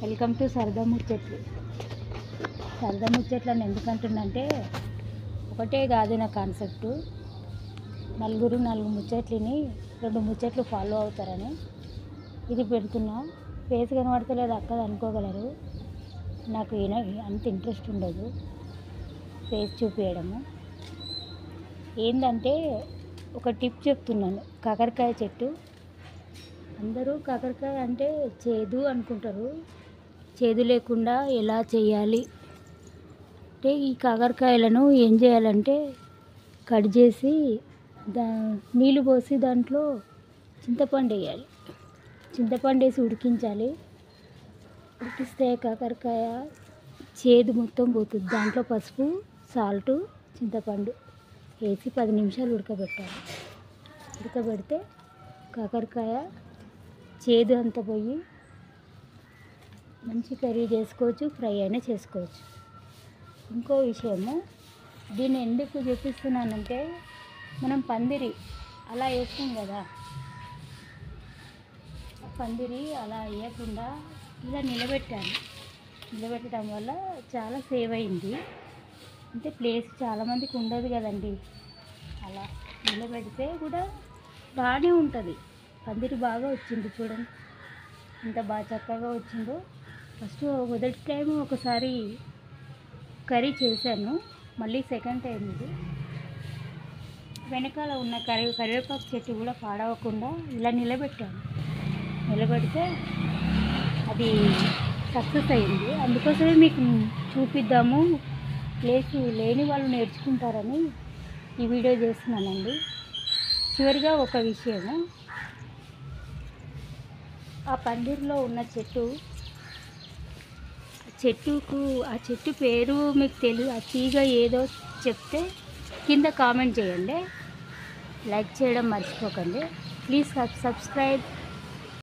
Welcome to సరదా ముచ్చట్లు. సరదా ముచ్చట్లను ఎందుకంటుందంటే ఒకటే కాదు నా కాన్సెప్టు. నాలుగు ముచ్చట్లని 2 ముచ్చట్లు ఫాలో అవుతారని ఇది పెడుతున్నా. ఫేస్ కనబడతలేదు అక్కది అనుకోగలరు. నాకు అంత ఇంట్రెస్ట్ ఉండదు ఫేస్ చూపించడము. ఏంటంటే ఒక టిప్ చెప్తున్నాను. కాకరకాయ చెట్టు, అందరూ కాకరకాయ అంటే చేదు అనుకుంటారు. చేదు లేకుండా ఎలా చేయాలి అంటే, ఈ కాకరకాయలను ఏం చేయాలంటే కట్ చేసి నీళ్ళు పోసి దాంట్లో చింతపండు వేయాలి. చింతపండు వేసి ఉడికించాలి. ఉడికిస్తే కాకరకాయ చేదు మొత్తం పోతుంది. దాంట్లో పసుపు, సాల్టు, చింతపండు వేసి 10 నిమిషాలు ఉడకబెట్టాలి. ఉడకబెడితే కాకరకాయ చేదు అంతా పోయి మంచి కర్రీ చేసుకోవచ్చు, ఫ్రై అయినా చేసుకోవచ్చు. ఇంకో విషయము, దీన్ని ఎందుకు చూపిస్తున్నానంటే, మనం పందిరి అలా వేస్తాం కదా, పందిరి అలా వేయకుండా ఇలా నిలబెట్టడం వల్ల చాలా సేవ్ అయింది. అంటే ప్లేస్ చాలామందికి ఉండదు కదండి. అలా నిలబెడితే కూడా బాగానే ఉంటుంది. పందిరి బాగా వచ్చింది చూడండి, ఎంత బాగా చక్కగా వచ్చిందో. ఫస్ట్ మొదటి టైం ఒకసారి కర్రీ చేశాను, మళ్ళీ సెకండ్ టైం ఇది. వెనకాల ఉన్న కరివేపాకు చెట్టు కూడా పాడవకుండా ఇలా నిలబెడితే అది సక్సెస్ అయింది. అందుకోసమే మీకు చూపిద్దాము, ప్లేస్ లేని వాళ్ళు నేర్చుకుంటారని ఈ వీడియో చేస్తున్నానండి. చివరిగా ఒక విషయము, ఆ పందిరిలో ఉన్న ఆ చెట్టు పేరు మీకు తెలియదు, ఆ తీగ ఏదో చెప్తే కింద కామెంట్ చేయండి. లైక్ చేయడం మర్చిపోకండి. Please subscribe.